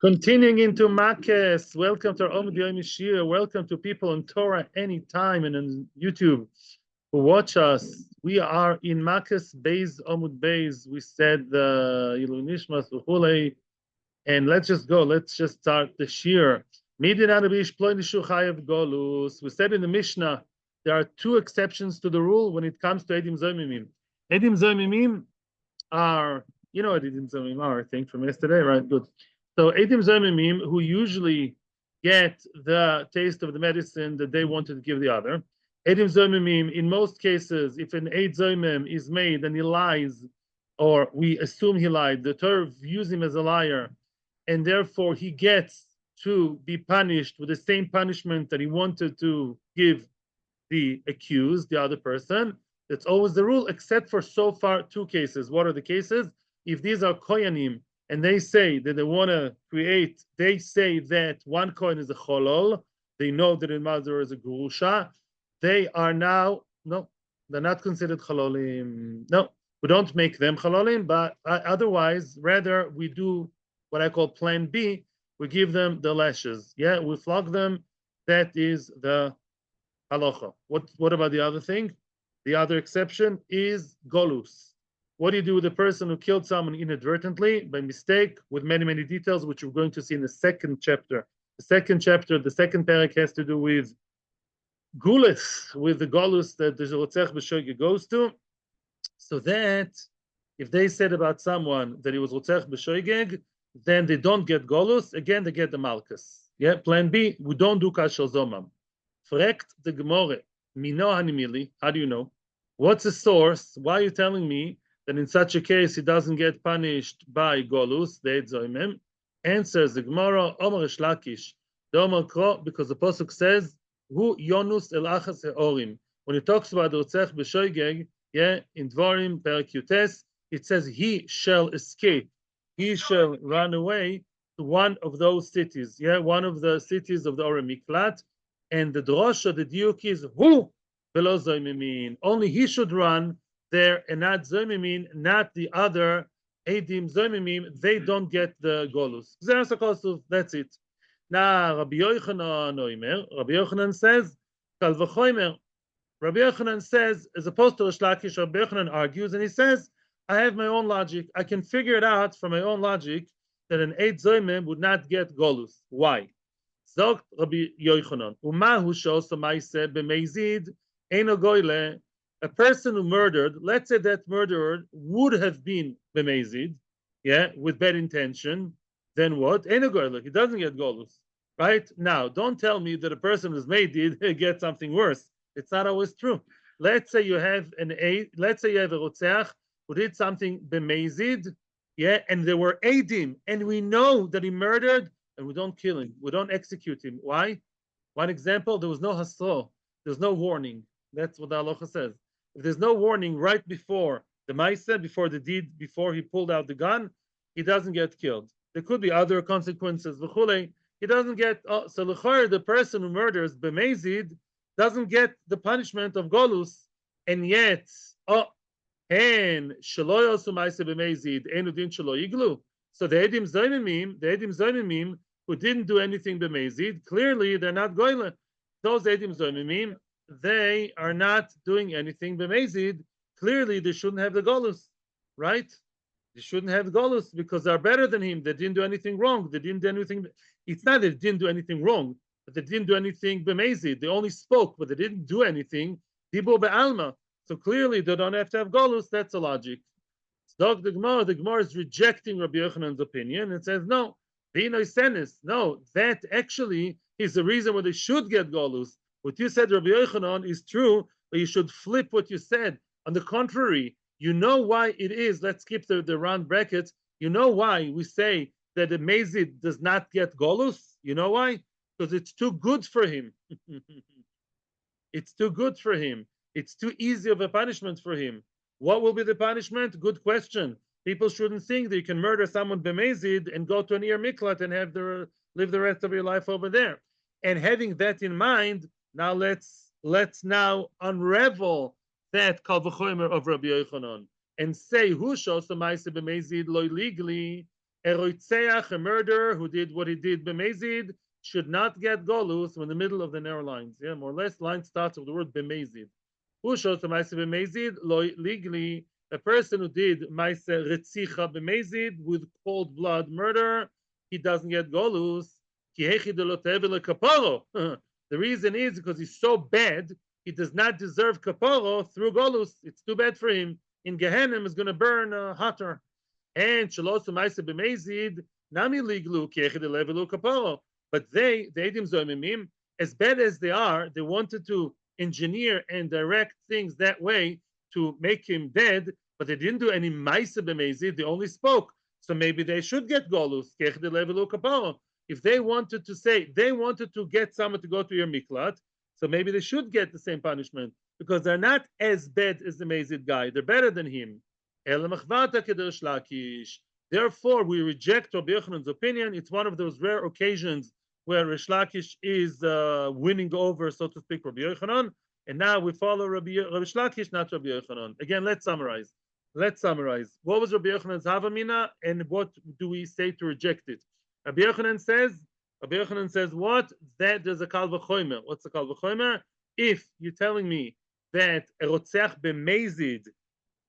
Continuing into Makkos, welcome to our Amud Yomi Shiur. Welcome to people on Torah anytime and on YouTube who watch us. We are in Makkos Beis Amud Beis. We said the Ilu Nishmas v'chulei, and let's just go. Let's just start the Shiur. We said in the Mishnah there are two exceptions to the rule when it comes to Edim Zomimim. Edim Zomimim are, you know what Edim Zomimim are, I think, from yesterday, right? Good. So Edim Zomimim, who usually get the taste of the medicine that they wanted to give the other. Edim Zomimim, in most cases, if an Eid Zomim is made and he lies, or we assume he lied, the Torah views him as a liar, and therefore he gets to be punished with the same punishment that he wanted to give the accused, the other person. That's always the rule, except for so far two cases. What are the cases? If these are Koyanim, and they say that they want to create, they say that one coin is a cholol, they know that in mother is a gurusha, they are now, no, they're not considered chalolim. No, we don't make them chalolim, but otherwise, rather, we do what I call plan B, we give them the lashes. Yeah, we flog them. That is the halacha. What about the other thing? The other exception is golus. What do you do with a person who killed someone inadvertently, by mistake, with many, many details, which we're going to see in the second chapter. The second chapter, the second parak has to do with gulis, with the golus that the Rotzech B'Shoige goes to. So that if they said about someone that he was Rotzech B'Shoigeg, then they don't get golus, again they get the malchus. Yeah, plan B, we don't do kashal zomam. Frekt the Gemore, mino hanimili, how do you know? What's the source? Why are you telling me that in such a case he doesn't get punished by golus, the Zoimim? Answers the Gemara, Omer Shlakish, the Omer Kro, because the Pasuk says, Hu Yonus el Achas Heorim. When it talks about the Rotzech B'Shoigeg, yeah, in Devarim, Perak Yutes, it says he shall escape, he shall run away to one of those cities, yeah, one of the cities of the Orem Miklat, and the drosha, the diuk is who below zoimimin. Only he should run there, and not zoimimin, not the other edim zoimimim. They don't get the golus. That's it. Now Rabbi Yochanan says, Kal v'chomer. Rabbi Yochanan says, as opposed to Rish Lakish, Rabbi Yochanan argues, and he says, I have my own logic. I can figure it out from my own logic that an eid zoimim would not get golus. Why? Zogt Rabbi Yochanan, Umahu shows maise b'meizid eno goyle. A person who murdered, let's say that murderer would have been b'meizid, yeah, with bad intention. Then what? Eno goyle. He doesn't get golus, right? Now, don't tell me that a person who's made it gets something worse. It's not always true. Let's say you have let's say you have a rotzeach who did something b'meizid, yeah, and there were edim, and we know that he murdered. And we don't kill him. We don't execute him. Why? One example, there was no hasro. There's no warning. That's what the halacha says. If there's no warning right before the ma'aseh, before the deed, before he pulled out the gun, he doesn't get killed. There could be other consequences. He doesn't get, so the person who murders b'mezid doesn't get the punishment of golus, and yet, and shelo yosu ma'aseh b'mezid, enu din shelo iglu. So the edim zoimimim, who didn't do anything b'mezid, clearly they're not goyle. Those edim zoimimim, they are not doing anything b'mezid. Clearly they shouldn't have the golus, right? They shouldn't have the golus because they're better than him. They didn't do anything wrong. They didn't do anything. It's not that they didn't do anything wrong, but they didn't do anything b'mezid. They only spoke, but they didn't do anything. Dibo be'alma. So clearly they don't have to have golus. That's the logic. The Gemara is rejecting Rabbi Yochanan's opinion and says, no, no, that actually is the reason why they should get golus. What you said, Rabbi Yochanan, is true, but you should flip what you said. On the contrary, you know why it is. Let's skip the round brackets. You know why we say that the Mezid does not get golus? You know why? Because it's too good for him. It's too good for him. It's too easy of a punishment for him. What will be the punishment? Good question. People shouldn't think that you can murder someone b'mezid and go to an Ir Miklat and live the rest of your life over there. And having that in mind, now let's now unravel that kal v'chomer of Rabbi Yochanan and say who shows the ma'aseh b'mezid lo legally. A roitzeach, a murderer who did what he did b'mezid, should not get golus in the middle of the narrow lines. Yeah, more or less, line starts with the word b'mezid. Who shows the ma'ase b'mezid? Legally, a person who did ma'ase retzicha b'mezid with cold blood murder, he doesn't get golus. The reason is because he's so bad, he does not deserve kaporo through golus. It's too bad for him. In Gehenna, is going to burn hotter. And shalosu ma'ase b'mezid nami liglu kiechid levelu kaporo. But they, the edim zoimimim, as bad as they are, they wanted to engineer and direct things that way to make him dead, but they didn't do any ma'ase b'mezid. They only spoke. So maybe they should get golus kiechid levelu kaporo. If they wanted to say they wanted to get someone to go to your miklat, so maybe they should get the same punishment because they're not as bad as the Mazid guy. They're better than him. Therefore, we reject Rabbi Yochanan's opinion. It's one of those rare occasions where Rish Lakish is winning over, so to speak, Rabbi Yochanan. And now we follow Rabbi Lakish, not Rabbi Yochanan. Again, let's summarize. What was Rabbi Yochanan's Havamina, and what do we say to reject it? Rabbi Yochanan says what? That there's a kal v'chomer. What's a kal v'chomer? If you're telling me that a rotzeach b'mezid,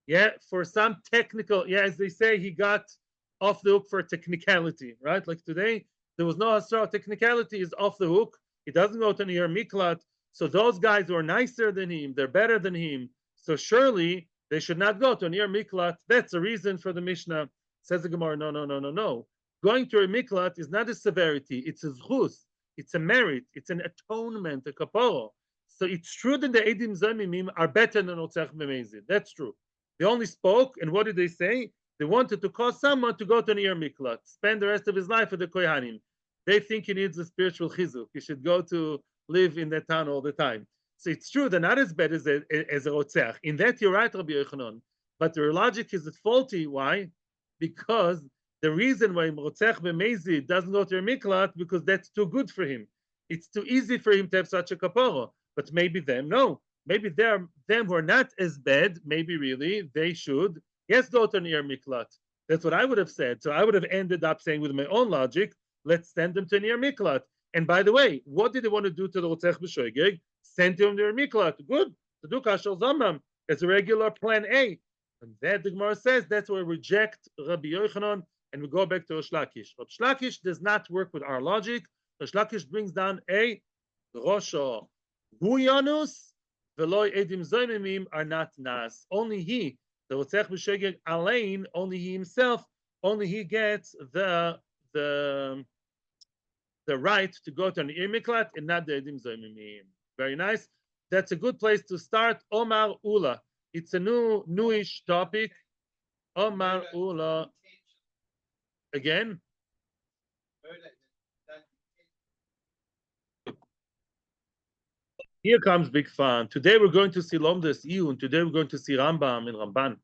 yeah, for some technical, yeah, as they say, he got off the hook for a technicality, right? Like today, there was no hasra, technicality is off the hook. He doesn't go to near miklat. So those guys who are nicer than him, they're better than him. So surely they should not go to near miklat. That's a reason for the Mishnah. Says the Gemara, no. Going to a miklat is not a severity, it's a zchus, it's a merit, it's an atonement, a kaporo. So it's true that the edim zamimim are better than otzach b'mezid. That's true. They only spoke, and what did they say? They wanted to cause someone to go to near miklat, spend the rest of his life with the kohanim. They think he needs a spiritual chizuk. He should go to live in that town all the time. So it's true they're not as bad as a rotzach. In that you're right, Rabbi Yochanan. But their logic is faulty. Why? Because the reason why rotzach b'mezid doesn't go to a miklat because that's too good for him. It's too easy for him to have such a kaporo. But maybe them, no. Maybe them who are not as bad, maybe really, they should, yes, go to near miklat. That's what I would have said. So I would have ended up saying with my own logic, let's send them to near miklat. And by the way, what did they want to do to the rotzach b'shoigeg? Send him to near miklat. Good. To do kashal zamam as a regular plan A. And that the Gemara says that's where we reject Rabbi Yochanan and we go back to Rish Lakish. Rish Lakish does not work with our logic. Rish Lakish brings down a Rosho. Huyanus veloy edim zoimimim are not nas. Only he, the rotzach b'shegeg alain, only he himself, only he gets the right to go to an miklat and not the edim zoimimim. Very nice. That's a good place to start. Omar Ula. It's a newish topic. Omar Ula. Again. Here comes big fun. Today we're going to see Lomdes Iyun. Today we're going to see Rambam and Ramban.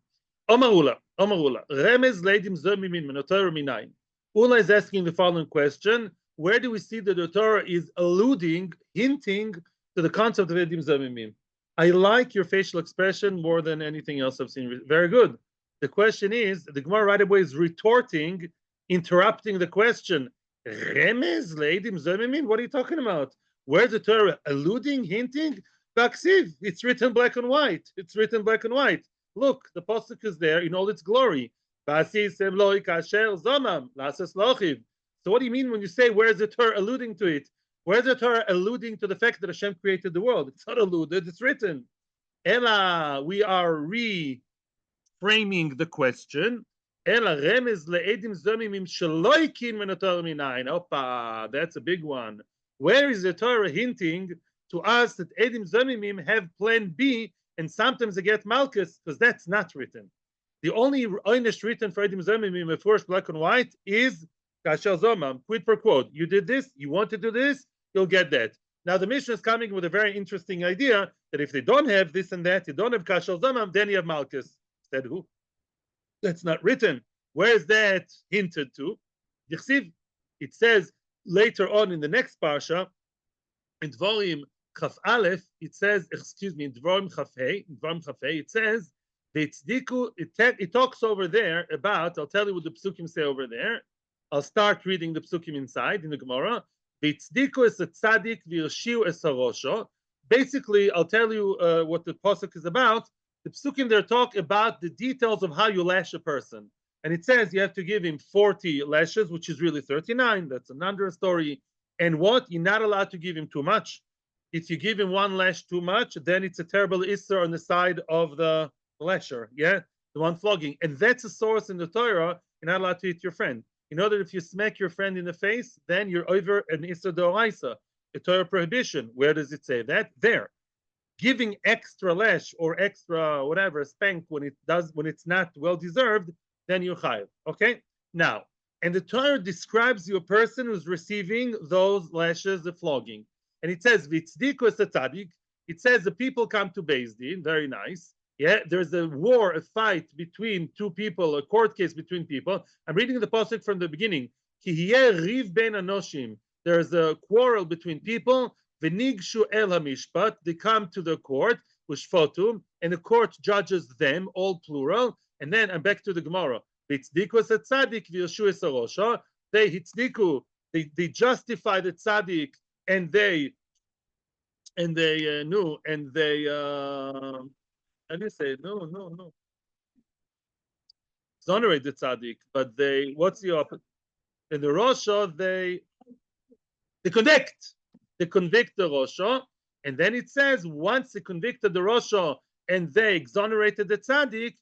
Omar Ula. Remez leidim zomimin menotor minayin. Ula is asking the following question: where do we see that the Torah is alluding, hinting to the concept of edim zomimim? I like your facial expression more than anything else I've seen. Very good. The question is, the Gemara right away is retorting, interrupting the question. Remez leidim zomimim? What are you talking about? Where's the Torah alluding, hinting? Baksiv, it's written black and white. Look, the pasuk is there in all its glory. So what do you mean when you say where's the Torah alluding to it? Where's the Torah alluding to the fact that Hashem created the world? It's not alluded, it's written. Ella, we are reframing the question. Ella remez le'edim zomimim shaloikin menotor minayin. Opa, that's a big one. Where is the Torah hinting to us that edim zomimim have plan B and sometimes they get malchus? Because that's not written. The only einish written for edim zomimim, of course, black and white, is kashel zomam, quid per quote. You did this, you want to do this, you'll get that. Now the Mishnah is coming with a very interesting idea that if they don't have this and that, you don't have kashel zomam, then you have malchus. Said who? That's not written. Where is that hinted to? It says later on in the next parsha, in Devarim Chaf Aleph, it says, in Devarim Chaf Hey, it says V'tzdiku, it talks over there about, I'll tell you what the psukim say over there. I'll start reading the psukim inside in the Gemara. V'tzdiku es a tzaddik v'yoshiu es harosho. Basically, I'll tell you what the pasuk is about. The psukim there talk about the details of how you lash a person. And it says you have to give him 40 lashes, which is really 39. That's another story. And what? You're not allowed to give him too much. If you give him one lash too much, then it's a terrible issur on the side of the lasher, yeah? The one flogging. And that's a source in the Torah. You're not allowed to hit your friend. You know that if you smack your friend in the face, then you're over an issur d'oraisa, a Torah prohibition. Where does it say that? There. Giving extra lash or extra whatever spank when it's not well deserved, then you're chayav. Okay? Now, and the Torah describes you a person who's receiving those lashes, the flogging. And it says, V'tzdiku es tzaddik. It says the people come to Beis Din, very nice. Yeah, there's a war, a fight between two people, a court case between people. I'm reading the pasuk from the beginning. Ki riv ben anoshim. There's a quarrel between people. V'nigshu el hamishpat. They come to the court, ushfotum, and the court judges them, all plural. And then I'm back to the Gemara. V'tzdiku es tzaddik v'yoshu es harosha. They hitzdiku. They justify the tzaddik. And they how do you say no exonerate the tzaddik, but they, what's the opposite? In the Rosha, they convict the Rosha, and then it says once they convicted the Rosha and they exonerated the tzaddik,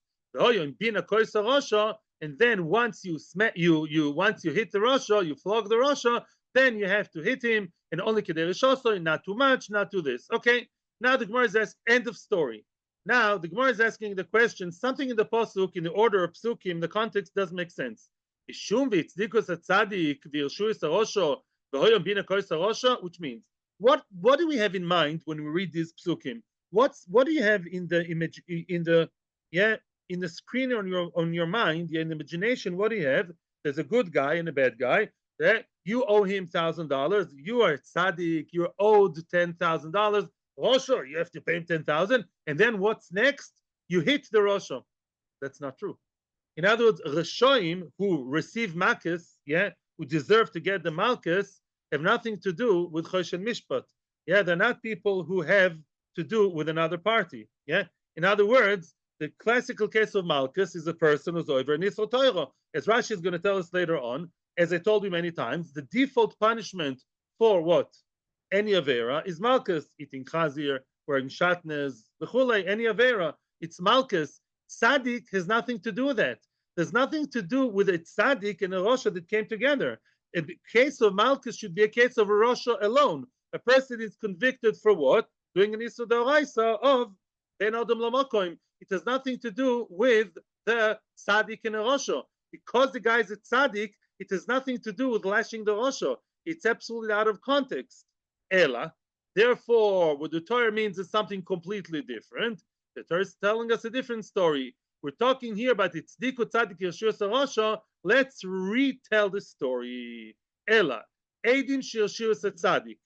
and then once you once you hit the Rosha, you flog the Rosha, then you have to hit him, and only kederishoso, not too much, not to this. Okay, now the Gemara is asking, end of story. Now the Gemara is asking the question, something in the pasuk, in the order of psukim, the context doesn't make sense. Which means, what do we have in mind when we read these psukim? What do you have in the image, in the screen on your mind, in the imagination? What do you have? There's a good guy and a bad guy. You owe him $1,000. You are tzaddik. You're owed $10,000. Rosha, you have to pay him 10,000. And then what's next? You hit the Rosha. That's not true. In other words, Rishoim who receive Makkos, who deserve to get the Malkus, have nothing to do with Chosh and Mishpat. They're not people who have to do with another party. In other words, the classical case of Malkus is a person who's over an Isra Torah. As Rashi is going to tell us later on, as I told you many times, the default punishment for what? Any Avera is Malkus, eating Chazir, wearing Shatnez, any Avera, it's Malkus. Tzaddik has nothing to do with that. There's nothing to do with a Tzaddik and a Rosha that came together. A case of Malkus should be a case of a Rosha alone. A person is convicted for what? Doing an Issur d'oraisa of Ben Adam Lamokoim. It has nothing to do with the Tzaddik and a Rosha. Because the guy is a Tzaddik, it has nothing to do with lashing the Rosha. It's absolutely out of context. Ela. Therefore, what the Torah means is something completely different. The Torah is telling us a different story. We're talking here about Tzdiku Tzaddik Yeshua Sarosha. Let's retell the story. Ela. Eidim Shirshua Tzaddik.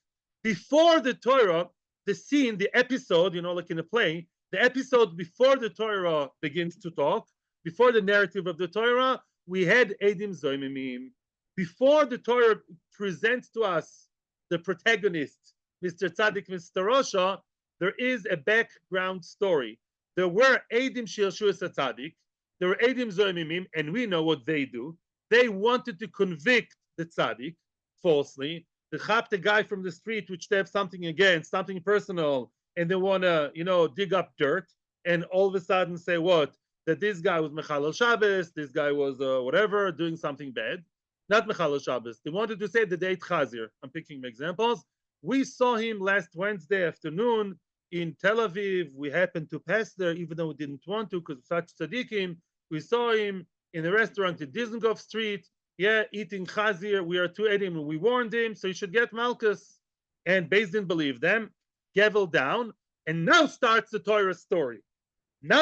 Before the Torah, the scene, the episode, like in a play, the episode before the Torah begins to talk, before the narrative of the Torah, we had Eidim Zoimimim. Before the Torah presents to us the protagonist, Mr. Tzaddik, Mr. Rosha, there is a background story. There were Eidim Shirshua Tzaddik, there were Eidim Zoimimim, and we know what they do. They wanted to convict the Tzaddik falsely. They chop the guy from the street, which they have something against, something personal, and they want to, dig up dirt, and all of a sudden say what? That this guy was Mechalel Shabbos, this guy was whatever, doing something bad. Not Mechalel Shabbos. They wanted to say that they ate Chazir. I'm picking examples. We saw him last Wednesday afternoon in Tel Aviv. We happened to pass there, even though we didn't want to, because such tzaddikim. We saw him in a restaurant in Dizengoff Street, eating Chazir. We are to Edim, and we warned him, so he should get Malkus. And Beis Din believed them, gavel down, and now starts the Torah story. The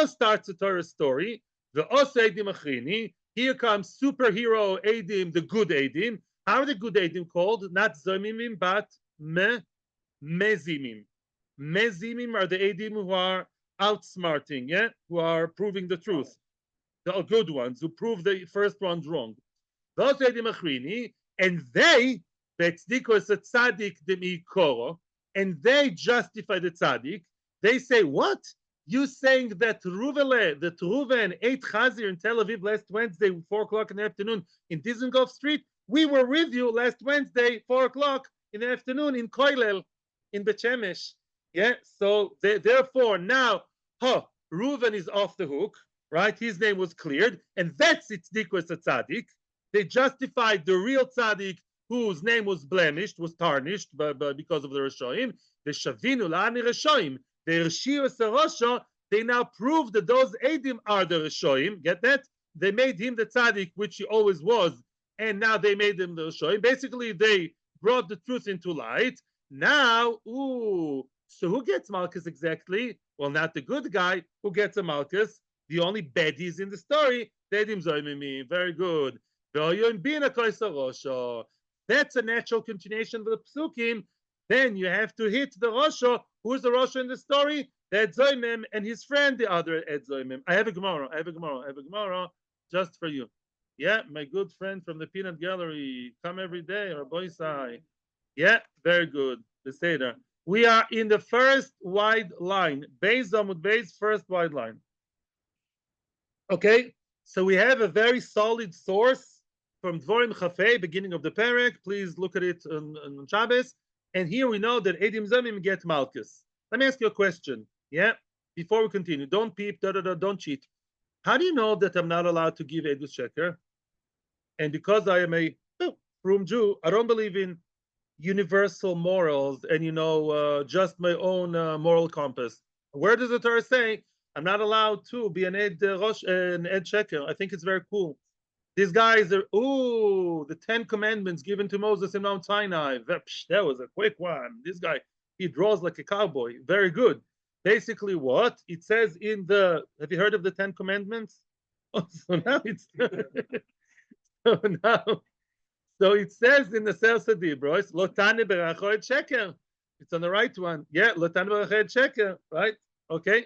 Os Eidim Achrini. Here comes superhero Eidim, the good Eidim. How are the good Eidim called? Not Zomimim, but Mezimim. Mezimim are the Eidim who are outsmarting, yeah, who are proving the truth, the good ones who prove the first ones wrong. Those edim achrini, and they betzedikos a tzaddik demikoro, and they justify the tzaddik. They say, what? You saying that Reuven ate chazir in Tel Aviv last Wednesday, 4 o'clock in the afternoon in Dizengoff Street? We were with you last Wednesday, 4 o'clock in the afternoon in Koilel, in Bet Shemesh. Yeah, so therefore now, Reuven is off the hook, right? His name was cleared, and that's its dikwas a tzaddik. They justified the real tzaddik whose name was blemished, was tarnished because of the Rishoim. The Shavinu la'ani Rishoim, the Shiur Sarosho, they now prove that those Edim are the Rishoim. Get that? They made him the tzaddik, which he always was, and now they made him the Rishoim. Basically, they brought the truth into light. Now, so who gets Malchus exactly? Well, not the good guy. Who gets a Malchus? The only baddies in the story. Edim Zoimimi. Very good. That's a natural continuation of the psukim. Then you have to hit the Rosho. Who's the Rosho in the story? The Ed Zoimim and his friend, the other Ed Zoimim. I have a Gemara just for you. Yeah, my good friend from the Peanut Gallery. Come every day, Rabbi Sai. Yeah, very good. The Seder. We are in the first wide line. Beis Amud Beis, first wide line. Okay, so we have a very solid source from Devarim Chafei, beginning of the parak. Please look at it on Shabbos. And here we know that Edim Zomim get Malchus. Let me ask you a question. Yeah, before we continue, don't peep, don't cheat. How do you know that I'm not allowed to give Edus Sheker? And because I am a frum Jew, I don't believe in universal morals and just my own moral compass. Where does the Torah say I'm not allowed to be an Ed Sheker? I think it's very cool. These guys are the 10 commandments given to Moses in Mount Sinai. That was a quick one. This guy, he draws like a cowboy. Very good. Basically, what it says in the, have you heard of the 10 commandments? So now it's so it says in the Sefer Dibros, Lotane beracho et sheker. It's on the right one. Yeah, Lotane beracho et sheker. Right? Okay.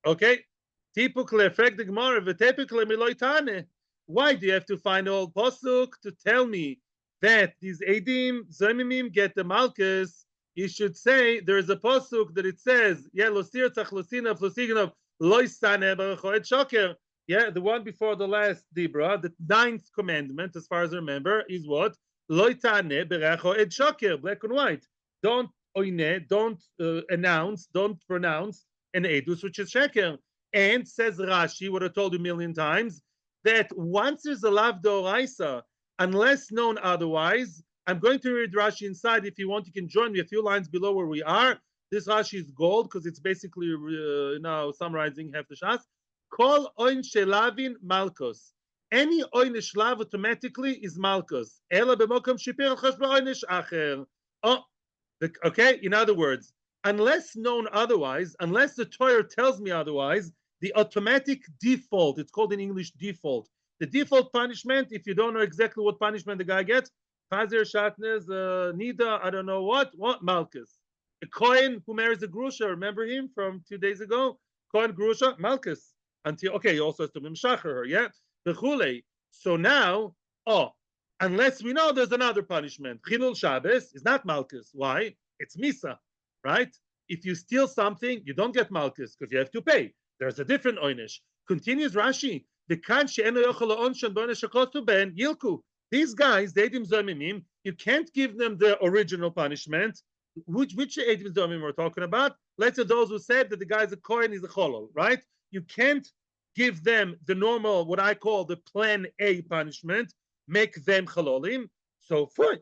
Tipuk le'efek the Gemara v'tepuk le'miloi tane. Why do you have to find all posuk to tell me that these Edim Zomimim get the Malchus? You should say there is a posuk that it says, yeah, Losir tzach losina flosiginov loisane beracho et shoker. Yeah, the one before the last Dibra, the 9th commandment, as far as I remember, is what? Loitane beracho et shoker, black and white. Don't announce, don't pronounce an edus, which is sheker. And says Rashi, what I told you a million times, that once there's a lav d'oraisa, unless known otherwise, I'm going to read Rashi inside. If you want, you can join me a few lines below where we are. This Rashi is gold because it's basically now summarizing half the Shas. Kol oin shelavin malkos. Any oin shlav automatically is malkos. Ela b'mokom shipir chosh b'oinish acher. Okay. In other words, unless known otherwise, unless the Torah tells me otherwise, the automatic default, it's called in English default. The default punishment, if you don't know exactly what punishment the guy gets, Chazir Shatnez, Nida, I don't know what Malchus. A Kohen who marries a Grusha, remember him from 2 days ago? Kohen Grusha, Malchus. Until, he also has to Mimshacher her, yeah? The Chule. So now, unless we know there's another punishment. Chilul Shabbos is not Malchus. Why? It's Misa, right? If you steal something, you don't get Malchus because you have to pay. There's a different oinish. Continues Rashi. These guys, the Edim Zomimim, you can't give them the original punishment. Which Edim Zomimim we're talking about? Let's say those who said that the guy's a Kohen is a Cholol, right? You can't give them the normal, what I call the plan A punishment, make them Chololim. So fine.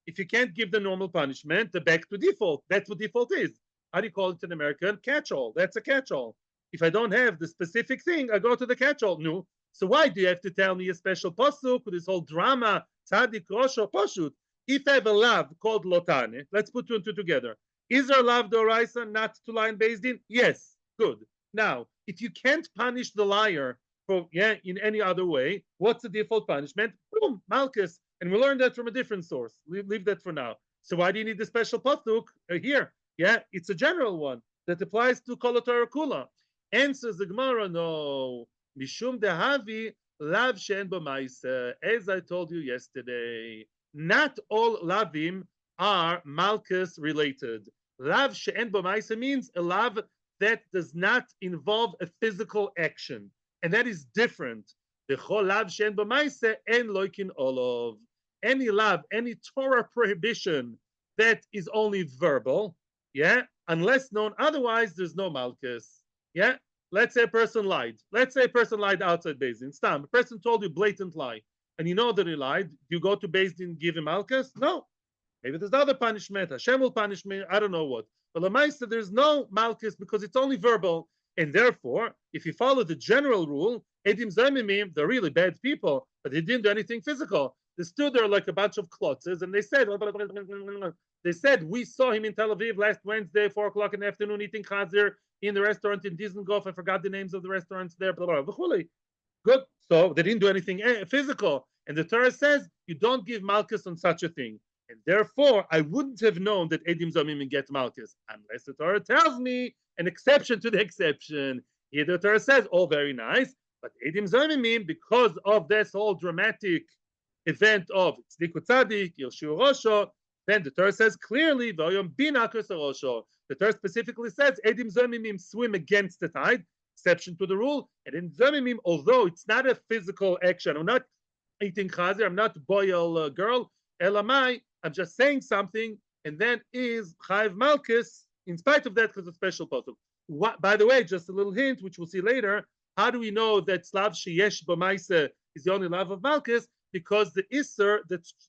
If you can't give the normal punishment, the back to default. That's what default is. How do you call it in American? Catch-all. That's a catch-all. If I don't have the specific thing, I go to the catch-all. No. So why do you have to tell me a special pasuk with this whole drama? Tzadik Rosho Pashut. If I have a lav called Lotane, let's put 2 and 2 together. Is there a lav d'oraisa not to lie in Beis Din? Yes. Good. Now, if you can't punish the liar in any other way, what's the default punishment? Boom, Malchus. And we learned that from a different source. Leave that for now. So why do you need the special pasuk here? Yeah, it's a general one. that applies to Kol Torah Kula. Answers the Gemara, no. Mishum dehavi lav she'en bo ma'aseh. As I told you yesterday, not all lavim are Malkus related. Lav she'en bo ma'aseh means a lav that does not involve a physical action, and that is different. B'chol lav she'en bo ma'aseh en loikin olov. Any lav, any Torah prohibition that is only verbal, yeah, unless known otherwise, there's no Malkus. Yeah, let's say a person lied. Let's say a person lied outside Beis Din. Stam, a person told you blatant lie, and you know that he lied. Do you go to Beis Din and give him Malkus? No. Maybe there's other punishment. Hashem will punish me. I don't know what. But Lamaisa, there's no Malkus because it's only verbal. And therefore, if you follow the general rule, Edim Zamimim, they're really bad people, but they didn't do anything physical. They stood there like a bunch of klotzes, and they said, we saw him in Tel Aviv last Wednesday, 4 o'clock in the afternoon, eating chazir in the restaurant in Dizengoff. I forgot the names of the restaurants there. Blah, blah, blah. Good. So they didn't do anything physical. And the Torah says you don't give Malkus on such a thing. And therefore, I wouldn't have known that Edim Zamimim get Malkus unless the Torah tells me an exception to the exception. Here the Torah says, oh, very nice. But Edim Zamimim, because of this whole dramatic event of Tzdik Tzadik, Shiur Rosho, then the Torah says clearly, the Torah specifically says, Edim Zamimim swim against the tide, exception to the rule. And in Zamimim, although it's not a physical action, I'm not eating chazir, I'm not boil girl, elamai, I'm just saying something, and then is Chayiv Malkus, in spite of that, because of special posuk. By the way, just a little hint, which we'll see later, how do we know that Slav Sheyesh B'maisa is the only love of Malkus? Because the Isser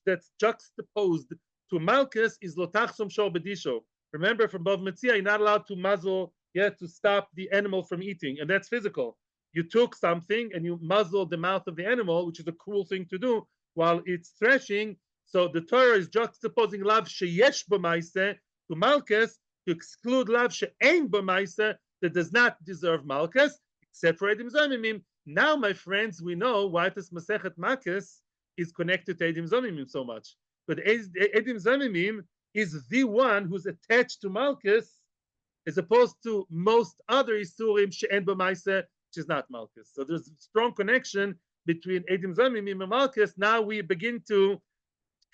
that's juxtaposed to Malkus is Lotachsom Shor Bedisho. Remember from Bav Metzia, you're not allowed to muzzle, to stop the animal from eating, and that's physical. You took something and you muzzled the mouth of the animal, which is a cruel thing to do while it's threshing. So the Torah is juxtaposing Lav Sheyesh B'maisa to Malkus to exclude Lav She'ein B'maisa that does not deserve Malkus, except for Edim Zamimim. Now, my friends, we know why this Masechet Makkos is connected to Edim Zamimim so much. But Edim Zamimim is the one who's attached to Malkus, as opposed to most other Isurim She'en B'maisa, which is not Malkus. So there's a strong connection between Edim Zamimim and Malkus. Now we begin to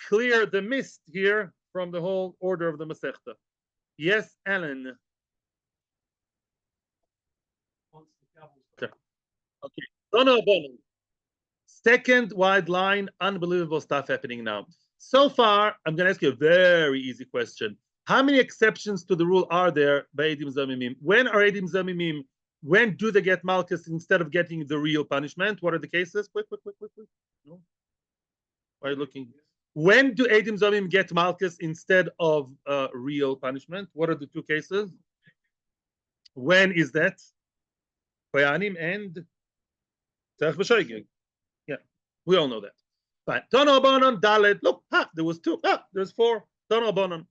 clear the mist here from the whole order of the Masechta. Yes, Alan. Okay. No. Second wide line, unbelievable stuff happening now. So far, I'm going to ask you a very easy question. How many exceptions to the rule are there by Edim Zamimim? When are Edim Zamimim? When do they get Malkus instead of getting the real punishment? What are the cases? Quick. No? Why are you looking? When do Edim Zamimim get Malkus instead of real punishment? What are the two cases? When is that? Koyanim and yeah, we all know that. Fine. Tono Bonon, Dalet. Look, there was two. There's four. Tono Bonon.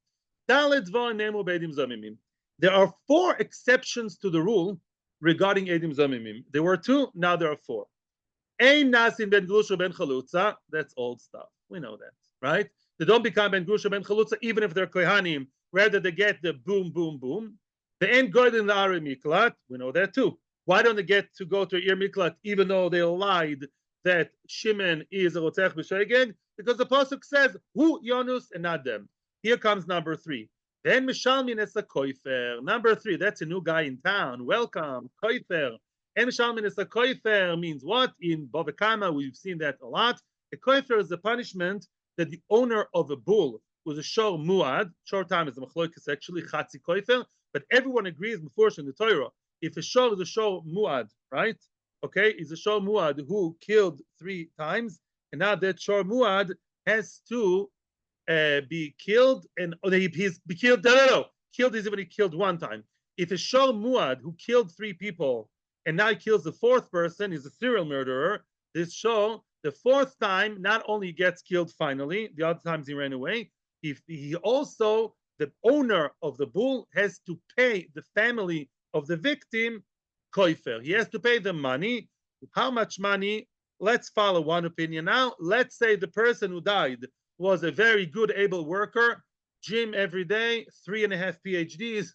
Dalet Von Nemu Be'edim Zamimim. There are 4 exceptions to the rule regarding Edim Zamimim. There were 2, now there are 4. Ein Nasin Ben Grusha Ben Chalutza. That's old stuff. We know that, right? They don't become Ben Grusha Ben Chalutza even if they're Kohanim. Rather, they get the boom, boom, boom. The Ein Goydin La'ari Miklat. We know that too. Why don't they get to go to Ir Miklat even though they lied that Shimon is a Rotzech B'Shegeg? Because the Pasuk says, Hu Yonus and not them. Here comes number 3. Then Mishalmin es a Koifer. Number 3, that's a new guy in town. Welcome, Koifer. And Mishalmin es a Koifer means what? In Bavakama, we've seen that a lot. A Koifer is the punishment that the owner of a bull was a Shor Muad. Short time is a Machloikis actually, Chatzi Koifer. But everyone agrees before in the Torah. If a Shor is a Shor Muad, right? Okay, is a Shor Muad who killed 3 times, and now that Shor Muad has to be killed, and he's be killed. No. Killed is when he killed 1 time. If a Shor Muad who killed 3 people and now he kills the 4th person, is a serial murderer. This Shor, the 4th time, not only gets killed finally, the other times he ran away. If he also, the owner of the bull has to pay the family of the victim koifer. He has to pay them money. How much money? Let's follow one opinion now. Let's say the person who died was a very good, able worker. gym every day, 3.5 PhDs.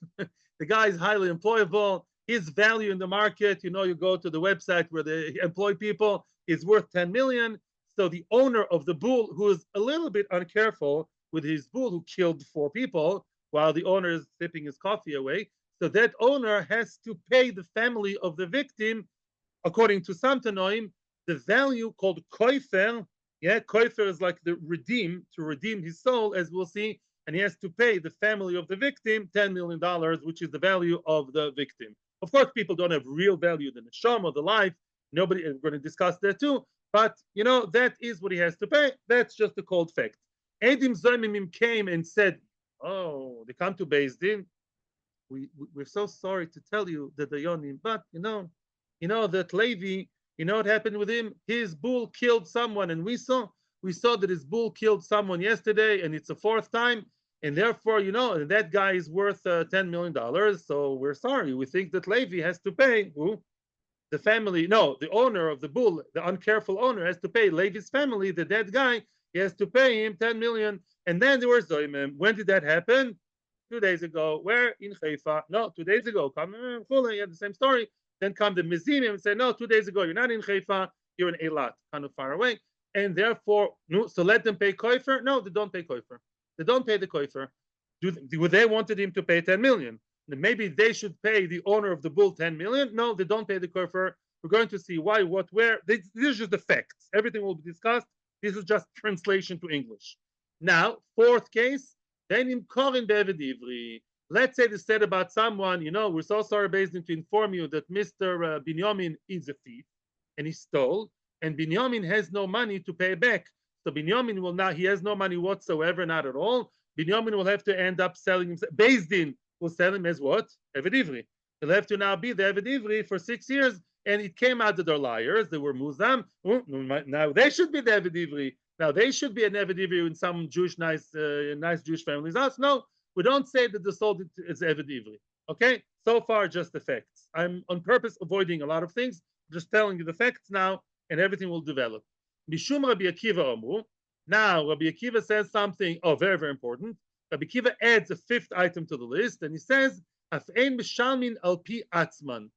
The guy is highly employable. His value in the market, you go to the website where they employ people, is worth 10 million. So the owner of the bull, who is a little bit uncareful with his bull, who killed 4 people while the owner is sipping his coffee away, so that owner has to pay the family of the victim, according to some Tanoim, the value called koifer. Yeah, koifer is like the to redeem his soul, as we'll see, and he has to pay the family of the victim $10 million, which is the value of the victim. Of course, people don't have real value, the neshama or the life. Nobody is going to discuss that too, but that is what he has to pay. That's just a cold fact. Edim Zoimimim came and said, "Oh, they come to Beis Din. We're so sorry to tell you that the Yonim, but that Levi, what happened with him? His bull killed someone, and we saw that his bull killed someone yesterday, and it's a fourth time, and therefore, and that guy is worth $10 million. So we're sorry. We think that Levi has to pay who? The family. No, the owner of the bull, the uncareful owner, has to pay Levi's family, the dead guy. He has to pay him 10 million. And then there was Zoimim. When did that happen? 2 days ago. Where? In Haifa. No, 2 days ago. Come fully, you had the same story. Then come the Mizimim and say, no, 2 days ago, you're not in Haifa, you're in Eilat, kind of far away. And therefore, no, so let them pay koifer? No, they don't pay koifer. They don't pay the koifer. They wanted him to pay 10 million. Maybe they should pay the owner of the bull 10 million. No, they don't pay the koifer. We're going to see why, what, where. These are just the facts. Everything will be discussed. This is just translation to English. Now, fourth case, then in Kohen Be'evid Ivri. Let's say they said about someone, we're so sorry, Beis Din, to inform you that Mr. Binyamin is a thief and he stole, and Binyamin has no money to pay back. So Binyamin will not, he has no money whatsoever, not at all. Binyamin will have to end up selling himself. Beis Din will sell him as what? Eved Ivri. He'll have to now be the Eved Ivri for 6 years, and it came out that they're liars. They were Muzam. Now they should be the Eved Ivri. Now they should be an Eved Ivri in some Jewish, nice Jewish family's house. No, we don't say that the soul is Eved Ivri. Okay? So far, just the facts. I'm on purpose avoiding a lot of things, just telling you the facts now, and everything will develop. Mishum Rabbi Akiva Amud. Now, Rabbi Akiva says something, very, very important. Rabbi Akiva adds a fifth item to the list, and he says, Af'ein mishalmin al pi atzman,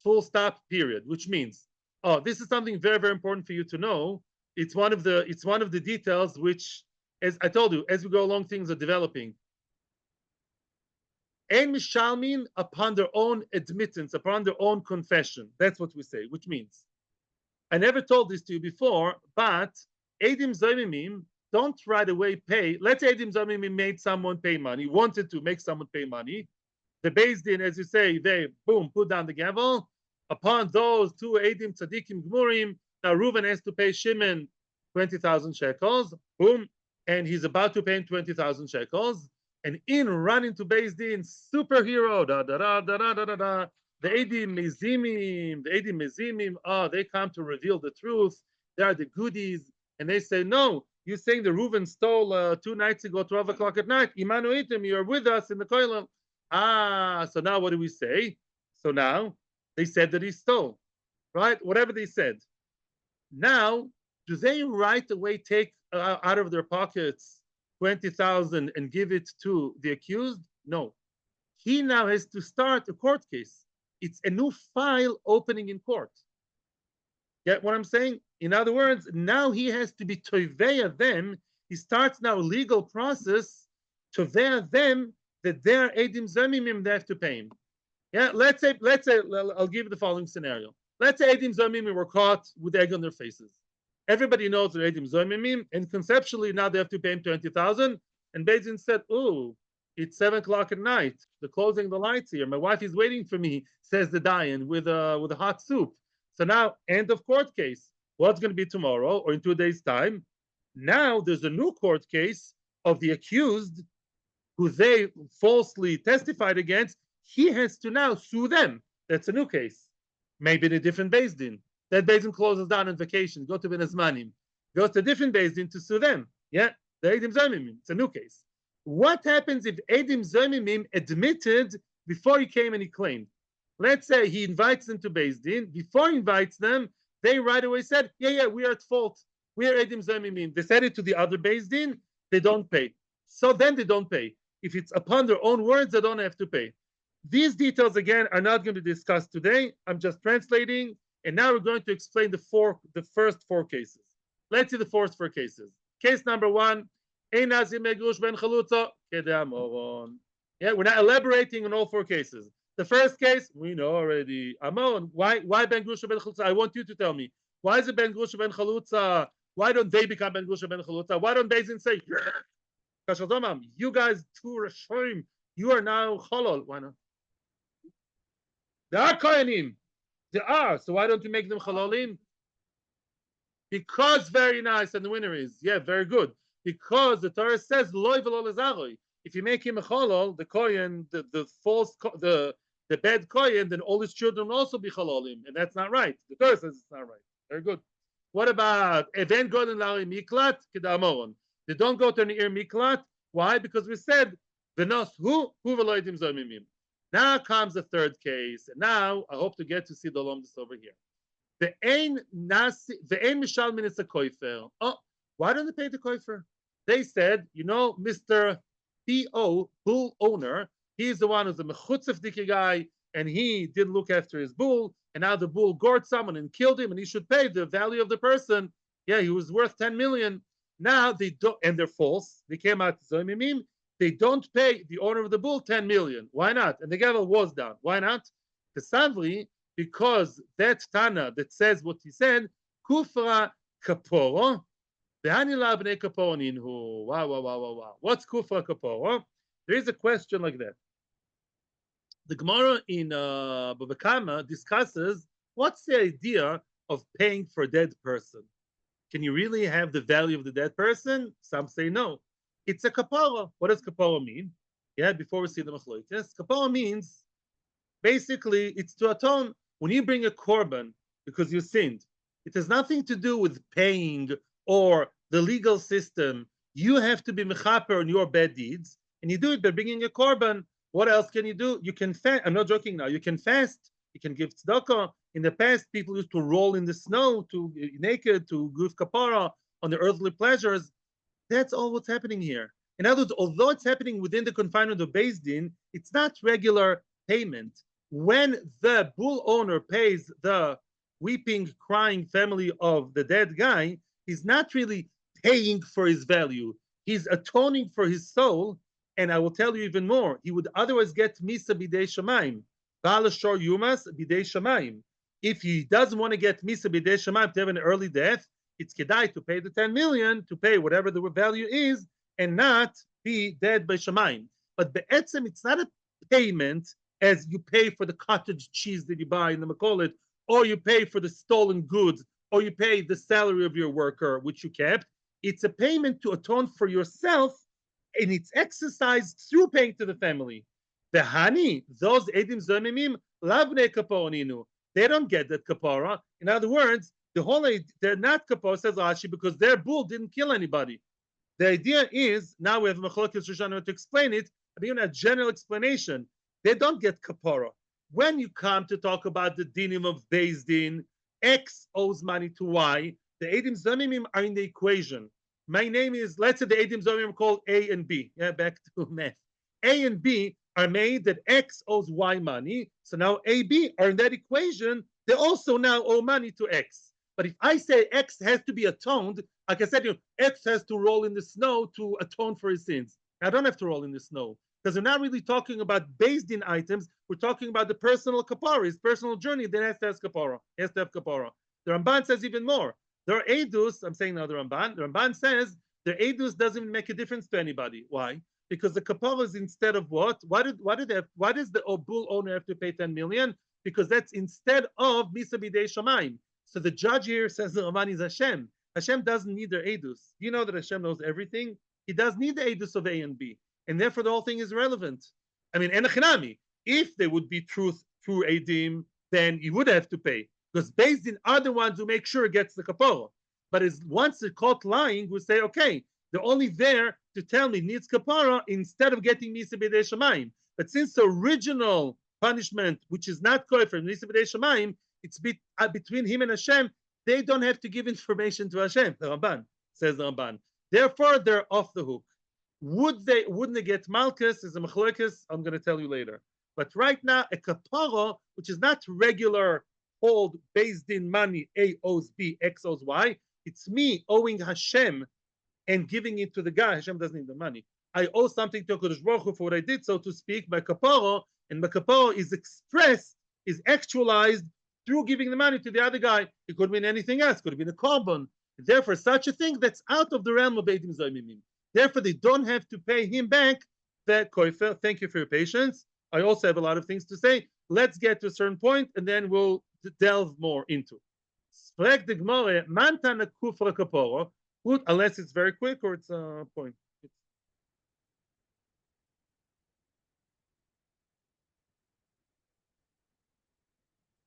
full stop, period, which means, this is something very, very important for you to know. It's one of the details which, as I told you, as we go along, things are developing. Ein mishalmin, upon their own admittance, upon their own confession. That's what we say, which means, I never told this to you before, but Edim Zoimimim don't right away pay. Let's say Edim Zoimimim made someone pay money, wanted to make someone pay money. The Beis Din, as you say, they, boom, put down the gavel. Upon those two Edim Tzadikim Gmurim, now Reuven has to pay Shimon 20,000 shekels, boom, and he's about to pay him 20,000 shekels. And in running to Beis Din, superhero, da da da da da da da da. The Edim Mezimim, they come to reveal the truth. They are the goodies. And they say, no, you're saying the Reuven stole 2 nights ago, 12 o'clock at night. Imanu item, you're with us in the koilel. So now what do we say? So now they said that he stole, right? Whatever they said. Now, do they right away take out of their pockets 20,000 and give it to the accused? No. He now has to start a court case. It's a new file opening in court. Get what I'm saying? In other words, now he has to be toveya them. He starts now a legal process toveya them that they're edim zomimim, they have to pay him. Yeah, let's say, I'll give you the following scenario. Let's say edim zomimim were caught with egg on their faces. Everybody knows they're edim zomimim, and conceptually now they have to pay him 20,000. And Beis Din said, "Oh, it's 7 o'clock at night. They're closing the lights here. My wife is waiting for me," says the Dayan with a hot soup. So now, end of court case. What's going to be tomorrow or in 2 days' time? Now there's a new court case of the accused who they falsely testified against. He has to now sue them. That's a new case. Maybe in a different Beis Din. That Beis Din closes down on vacation. Go to Ben Azmanim. Goes to a different Beis Din to sue them. Yeah, the Edim Zomimim. It's a new case. What happens if Edim Zomimim admitted before he came and he claimed? Let's say he invites them to Beis Din. Before he invites them, they right away said, yeah, we are at fault. We are Edim Zomimim. They said it to the other Beis Din. They don't pay. so then they don't pay. If it's upon their own words, they don't have to pay. These details, again, are not going to be discussed today. I'm just translating, and now we're going to explain the first four cases. Let's see the first four cases. Case number one, yeah, we're not elaborating on all four cases. The first case, we know already. Amon, why ben grusha ben chalutza? I want you to tell me. Why is it ben grusha ben chalutza? Why don't they become ben grusha ben chalutza? Why don't Beis Din say, you guys two Rishonim, you are now cholol? Why not? There are Kohenim. There are. So why don't you make them chololim? Because very nice, and the winner is, yeah, very good. Because the Torah says, loy v'lo lezaroi. If you make him a cholol, the Kohen, the false, the bad Kohen, then all his children will also be chololim, and that's not right. The Torah says it's not right. Very good. What about even goden lari miklat kedamoron? They don't go to an ir miklat. Why? Because we said v'nos hu v'loidim zomimim. Now comes the third case, and now I hope to get to see the lomdus over here. The ein mishal minis a koifer. Oh, why don't they pay the koifer? They said, Mr. P.O., bull owner, he's the one who's a mechutzef guy, and he didn't look after his bull, and now the bull gored someone and killed him, and he should pay the value of the person. Yeah, he was worth 10 million. Now they don't, and they're false. They came out zoimimim. They don't pay the owner of the bull 10 million. Why not? And the gavel was down. Why not? Because that Tana that says what he said, kufra kaporo, wow. What's kufra kaporo? There is a question like that. The Gemara in Bava Kama discusses what's the idea of paying for a dead person. Can you really have the value of the dead person? Some say no. It's a kapara. What does kapara mean? Yeah, before we see the machloites, kapara means basically it's to atone. When you bring a korban because you sinned, it has nothing to do with paying or the legal system. You have to be mechaper on your bad deeds, and you do it by bringing a korban. What else can you do? You can fast. I'm not joking now. You can fast. You can give tzedakah. In the past, people used to roll in the snow, to naked, to give kapara on the earthly pleasures. That's all what's happening here. In other words, although it's happening within the confinement of Beis Din, it's not regular payment. When the bull owner pays the weeping, crying family of the dead guy, he's not really paying for his value. He's atoning for his soul. And I will tell you even more. He would otherwise get misa bidei shamayim. Balashor yumas bidei shamayim. If he doesn't want to get misa bidei shamayim to have an early death, it's kedai to pay the 10 million, to pay whatever the value is, and not be dead by shamayim. But be'etzem, it's not a payment as you pay for the cottage cheese that you buy in the Makkolet, or you pay for the stolen goods, or you pay the salary of your worker, which you kept. It's a payment to atone for yourself, and it's exercised through paying to the family. The hani, those edim zomimim, lavne kaponinu. They don't get that kapara. In other words, they're not kapara, says Rashi, because their bull didn't kill anybody. The idea is, now we have Machlokes Rishonim to explain it, but even a general explanation, they don't get kapara. When you come to talk about the dinim of Beis Din, X owes money to Y, the edim zomimim are in the equation. My name is, let's say the edim zomimim are called A and B. Yeah, back to math. A and B are made that X owes Y money. So now A, B are in that equation. They also now owe money to X. But if I say X has to be atoned, like I said, X has to roll in the snow to atone for his sins. I don't have to roll in the snow, because we're not really talking about Beis Din items. We're talking about the personal kapara, his personal journey. Then has to have kapara. He has to have kapara. The Ramban says even more. Their edus, I'm saying now the Ramban says their edus doesn't even make a difference to anybody. Why? Because the kapara is instead of what? Why does the bull owner have to pay 10 million? Because that's instead of misa bidei shamayim. So the judge here says the Ramban is Hashem. Hashem doesn't need their edus. You know that Hashem knows everything. He does need the edus of A and B, and therefore the whole thing is relevant. I mean, enachinami. If they would be true edim, then you would have to pay, because Beis Din are the ones who make sure it gets the kapara. But once they're caught lying, we say, okay, they're only there to tell me needs kapara instead of getting misa b'dei shamayim. But since the original punishment, which is not kofer misa b'dei shamayim, it's between him and Hashem, they don't have to give information to Hashem. The Ramban says the Ramban. Therefore, they're off the hook. Wouldn't they get Malchus is a Machlokes? I'm going to tell you later. But right now, a kapara, which is not regular hold Beis Din money, A owes B, X owes Y. It's me owing Hashem and giving it to the guy. Hashem doesn't need the money. I owe something to Kodesh Baruch Hu for what I did, so to speak, by kapara, and my kapara is expressed, is actualized through giving the money to the other guy. It could mean anything else. It could have been a carbon. Therefore, such a thing that's out of the realm of Beidim Zayimim. Therefore, they don't have to pay him back the koifer. Thank you for your patience. I also have a lot of things to say. Let's get to a certain point, and then we'll delve more into it. Unless it's very quick or it's a point.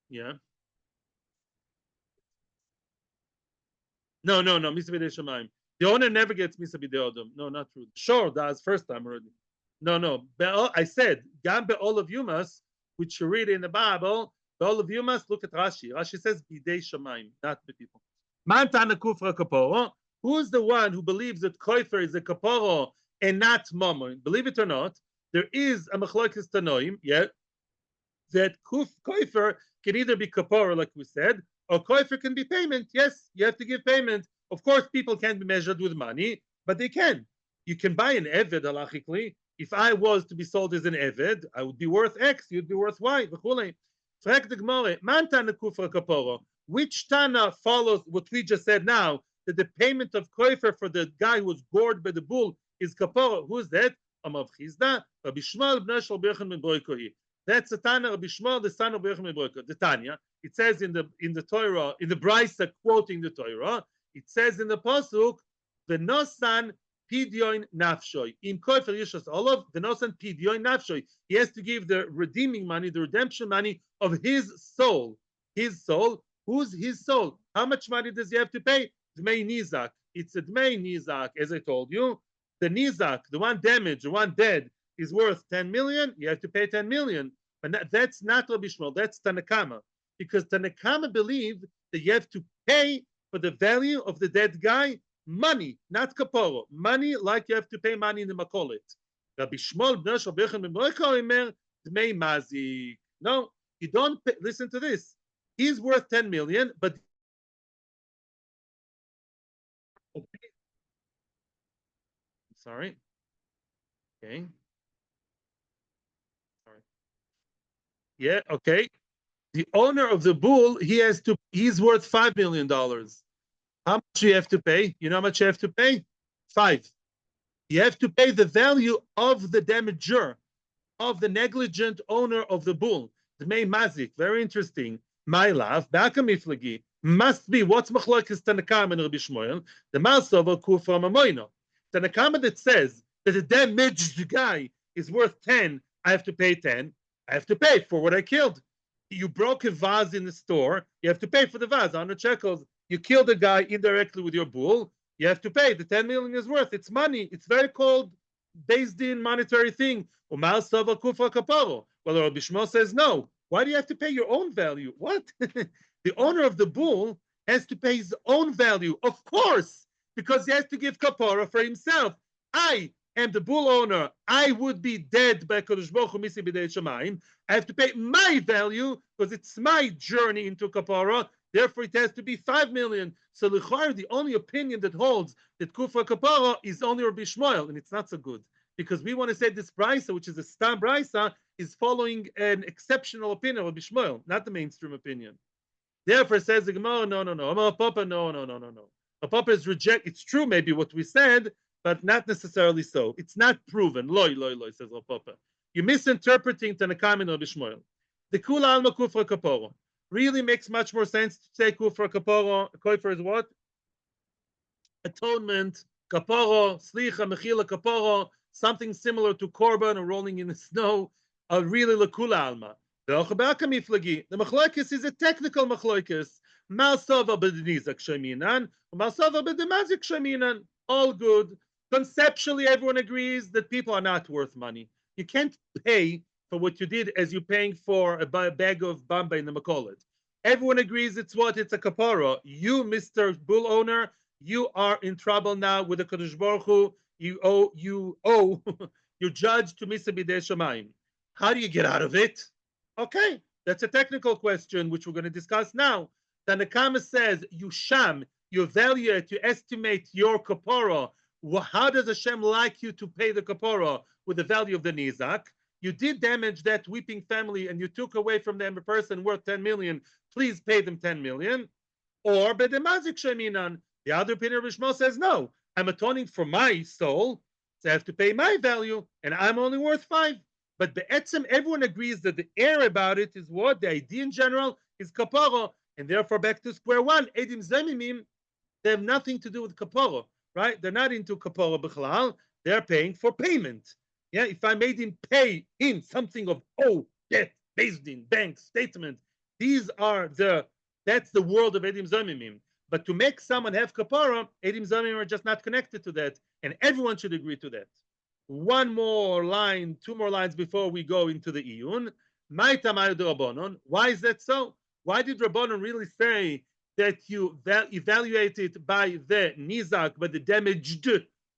Yeah. No. Misa b'dei shamayim. The owner never gets misa b'dei odom. No, not true. Sure, that's first time already. No. I said gam be'ol of yumas, which you read in the Bible. Be'ol of yumas. Look at Rashi. Rashi says b'dei shamayim, not the people. Man tana kufra kaporo. Who's the one who believes that koifer is a kaporo and not mammon? Believe it or not, there is a machlokes tanoim. Yet that koifer can either be kaporo, like we said, or koifer can be payment. Yes, you have to give payment. Of course, people can't be measured with money, but they can. You can buy an eved halachically. If I was to be sold as an eved, I would be worth X, you'd be worth Y. Which Tana follows what we just said now, that the payment of koifer for the guy who was gored by the bull is kapara? Who is that? That's the Tana Rabbi Shmuel, the son of Rabbi Yomi. The Tanya. It says in the Torah, in the Brisa quoting the Torah, it says in the pasuk, the nosan pidyon nafshoy. In koifer yishas olav, the nosan pidyon nafshoy. He has to give the redeeming money, the redemption money of his soul. His soul. Who's his soul? How much money does he have to pay? Dmei nizak. It's a dmei nizak, as I told you. The nizak, the one damaged, the one dead, is worth 10 million. You have to pay 10 million. But that's not Rabbi Shmuel. That's Tanakama. Because Tanakama believed that you have to pay for the value of the dead guy money, not kaporo. Money like you have to pay money in the makolet. Rabbi Shmuel b'nei Shel Birchen ben Broiko Omer dmei mazik. No, you don't pay. Listen to this. He's worth 10 million, but okay. Sorry. Okay. Sorry. Yeah. Okay. The owner of the bull, he's worth $5 million. How much do you have to pay? You know how much you have to pay? 5. You have to pay the value of the damager, of the negligent owner of the bull. The May Mazik, very interesting. My love, Bakamiflagi, must be what's Machlokes Tanakam and Rabbi Shmuel, the Malsova Kufra Mamoino. Tanakama that says that the damaged guy is worth 10, I have to pay 10. I have to pay for what I killed. You broke a vase in the store, you have to pay for the vase, 100 shekels. You killed a guy indirectly with your bull, you have to pay. The 10 million is worth. It's money. It's very called Beis Din monetary thing. Well, Rabbi Shmuel says no. Why do you have to pay your own value? What? The owner of the bull has to pay his own value, of course, because he has to give kapara for himself. I am the bull owner. I would be dead by Kodesh Baruch Hu misi b'dei shamayim. I have to pay my value because it's my journey into kapara. Therefore, it has to be 5 million. So, the only opinion that holds that kufa kapara is only Rabbi Shmuel, and it's not so good because we want to say this brisa, which is a stam brisa, is following an exceptional opinion of Rabbi Shmuel, not the mainstream opinion. Therefore, says the Gemara, no. Papa, no. Papa is reject. It's true, maybe what we said, but not necessarily so. It's not proven. Loy, says Papa. You're misinterpreting Tanakam and Rabbi Shmuel. The kula alma kufra kapara really makes much more sense to say kufra kapara. Koifer is what? Atonement, kapara, slicha, mechila kapara, something similar to korban or rolling in the snow. Really lekula alma. The machlokes is a technical machlokes. Malsava b'denizak sheminan, malsava b'demazik sheminan. All good. Conceptually, everyone agrees that people are not worth money. You can't pay for what you did as you're paying for a bag of bamba in the makolet. Everyone agrees it's what? It's a kapara. You, Mr. Bull owner, you are in trouble now with the Kadosh Baruch Hu. You owe your judge to Misa B'dei Shamayim. How do you get out of it? Okay, that's a technical question which we're going to discuss now. The Nakama says you sham, you evaluate, you estimate your kapara. How does Hashem like you to pay the kapara with the value of the nizak? You did damage that weeping family and you took away from them a person worth 10 million. Please pay them 10 million. Or bedemazik sheminan. The other opinion of Shmuel says no. I'm atoning for my soul, so I have to pay my value, and I'm only worth 5. But be'etzem, everyone agrees that the air about it is what? The idea in general is kapara, and therefore back to square one. Edim zemimim, they have nothing to do with kapara, right? They're not into kapara b'chalal. They're paying for payment. Yeah, if I made him pay him something of debt, Beis Din, bank, statement, that's the world of Edim Zamimim. But to make someone have kapara, Edim Zamimim are just not connected to that, and everyone should agree to that. One more line, 2 more lines before we go into the iyun. Why is that so? Why did Rabbanon really say that you evaluate it by the nizak, by the damaged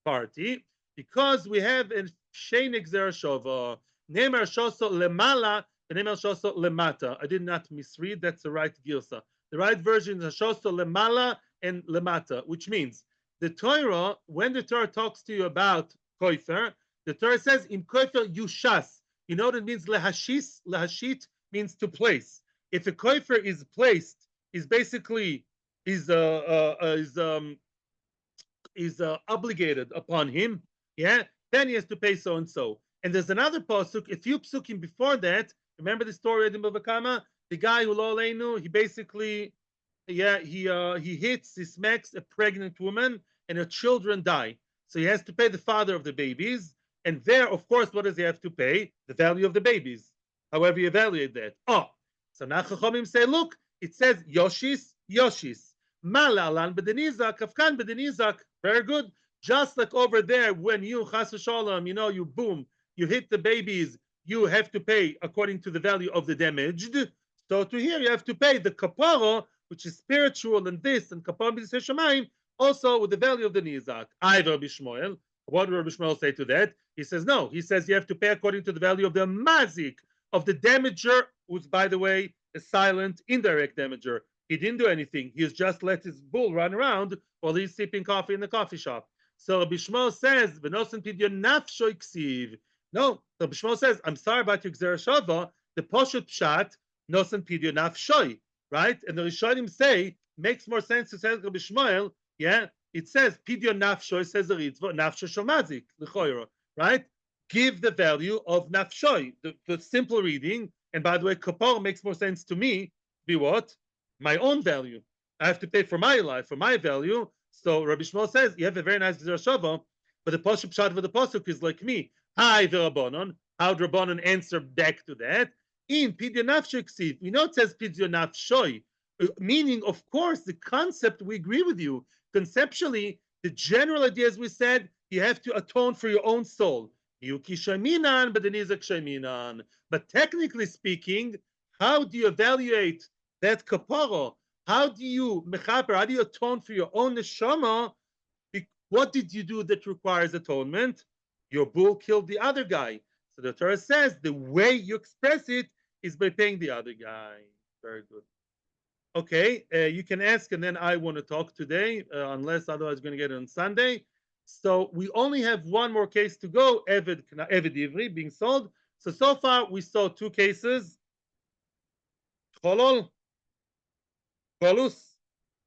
party? Because we have a shein exer shova, nemer shoso lemala, and nemer shoso lemata. I did not misread. That's the right girsa. The right version is shoso lemala and lemata, which means the Torah, when the Torah talks to you about koifer, the Torah says in koifer yushas. You know what it means? Lehashis, lehashit means to place. If a koifer is placed, is basically is obligated upon him. Yeah, then he has to pay so and so. And there's another pasuk, a few psukim before that. Remember the story of the Bavakama? The guy who lo aleinu, he basically, he hits, he smacks a pregnant woman, and her children die. So he has to pay the father of the babies. And there, of course, what does he have to pay? The value of the babies. However you evaluate that. So now Chachamim say, look, it says Yoshis, Yoshis. Malalan b'denizak, Kafkan b'denizak. Very good. Just like over there, when you, Chas v'sholom, you hit the babies, you have to pay according to the value of the damaged. So to here, you have to pay the kapara, which is spiritual and this, and kapara b'dis Hashemayim, also with the value of the nizak. I, Rabbi Shmuel. What did Rabbi Shmuel say to that? He says, no. He says you have to pay according to the value of the mazik, of the damager, who's, by the way, a silent, indirect damager. He didn't do anything. He's just let his bull run around while he's sipping coffee in the coffee shop. So Rabbi Shmuel says, "V'nosen pidyon nafsho iksiv." No, Rabbi Shmuel says, "I'm sorry about your gzera shava." The poshut pshat nosen pidyon nafshoi, right? And the Rishonim say makes more sense to say Rabbi Shmuel. Yeah, it says pidyon nafshoi, says the Ritzvah nafsho shomazik l'choyro, right? Give the value of nafshoi. The simple reading, and by the way, kapor makes more sense to me. Be what? My own value. I have to pay for my life, for my value. So Rabbi Shmuel says you have a very nice gzera shava, but the pasuk pshat for the pasuk is like me. Hi, the Rabbanon. How the Rabbanon answer back to that? In pidyon nafsho ksiv, we know it says pidyon nafshoi, meaning, of course, the concept we agree with you. Conceptually, the general idea, as we said, you have to atone for your own soul. Yuki sheminan, but the nizak sheminan. But technically speaking, how do you evaluate that kapara? How do you mechaper? How do you atone for your own neshama? What did you do that requires atonement? Your bull killed the other guy. So the Torah says the way you express it is by paying the other guy. Very good. Okay, you can ask, and then I want to talk today, unless otherwise I'm going to get it on Sunday. So we only have one more case to go, Eved Ivri being sold. So far we saw 2 cases, Cholol, Kolus,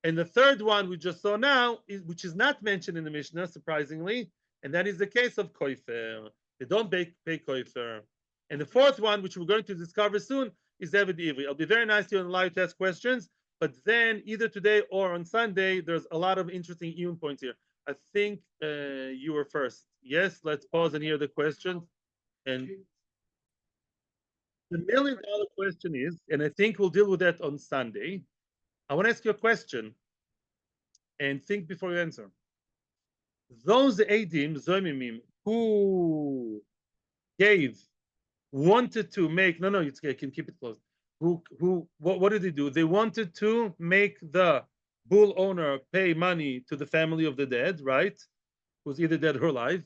and the third one we just saw now, which is not mentioned in the Mishnah, surprisingly, and that is the case of Koifer. They don't pay Koifer. And the fourth one, which we're going to discover soon, is Eved Ivri. I'll be very nice to you and allow you to ask questions, but then either today or on Sunday, there's a lot of interesting even points here. I think you were first. Yes, let's pause and hear the question. And the $1 million question is, and I think we'll deal with that on Sunday. I want to ask you a question and think before you answer. Those Eidim, Zomimim, who wanted to make, no, it's okay, I can keep it closed. What did they do? They wanted to make the bull owner pay money to the family of the dead, right? Who's either dead or alive.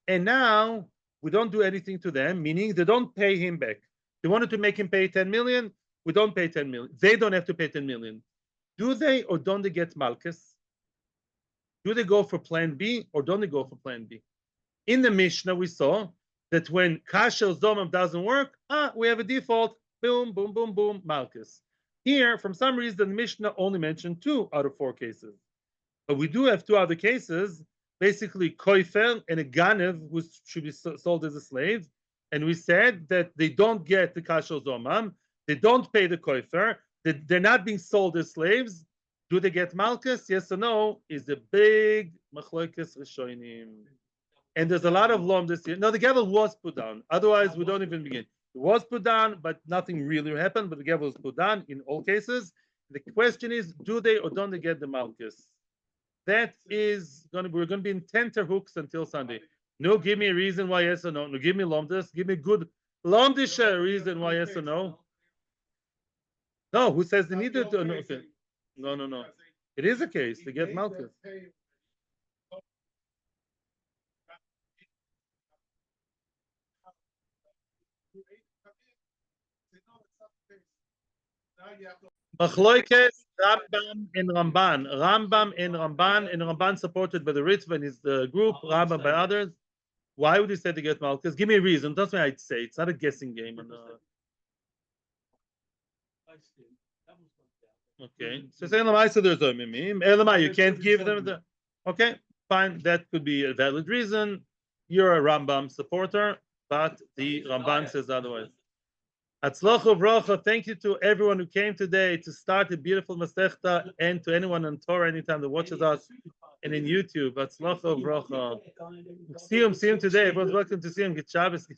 And now we don't do anything to them, meaning they don't pay him back. They wanted to make him pay 10 million. We don't pay 10 million. They don't have to pay 10 million. Do they or don't they get Malkus? Do they go for plan B or don't they go for plan B? In the Mishnah, we saw that when Kasher Zomam doesn't work, we have a default, boom, boom, boom, boom, Malkus. Here, from some reason, the Mishnah only mentioned 2 out of 4 cases. But we do have 2 other cases, basically Koifer and a Ganev who should be sold as a slave. And we said that they don't get the Kasher Zomam, they don't pay the Koifer, they're not being sold as slaves. Do they get Malkus? Yes or no? Is a big Machlokes Rishonim. And there's a lot of lom this year. No, the gavel was put down. Otherwise, we don't even begin. It was put down, but nothing really happened. But the gavel was put down in all cases. The question is, do they or don't they get the Malkus? That is going to be, we're going to be in tenterhooks until Sunday. No, give me a reason why yes or no. No, give me lomdis. Give me good lomdish reason why yes or no. No, who says they need it? No, no, no. It is a case. They get Malkus. Machloikes, Rambam and Ramban. Rambam and Ramban supported by the Ritva and his group, Rambam by others. Why would he say to get Malkus? Give me a reason. That's what I'd say. It's not a guessing game. Okay. So say there's a mimim. Elamai, you can't give them the. Okay, fine. That could be a valid reason. You're a Rambam supporter, but the Ramban says otherwise. Atzlochu bracha. Thank you to everyone who came today to start a beautiful Masechta, and to anyone on Torah anytime that watches us and in YouTube. Atzlochu bracha. See him today. Everyone's welcome to see him. Get Shabbos.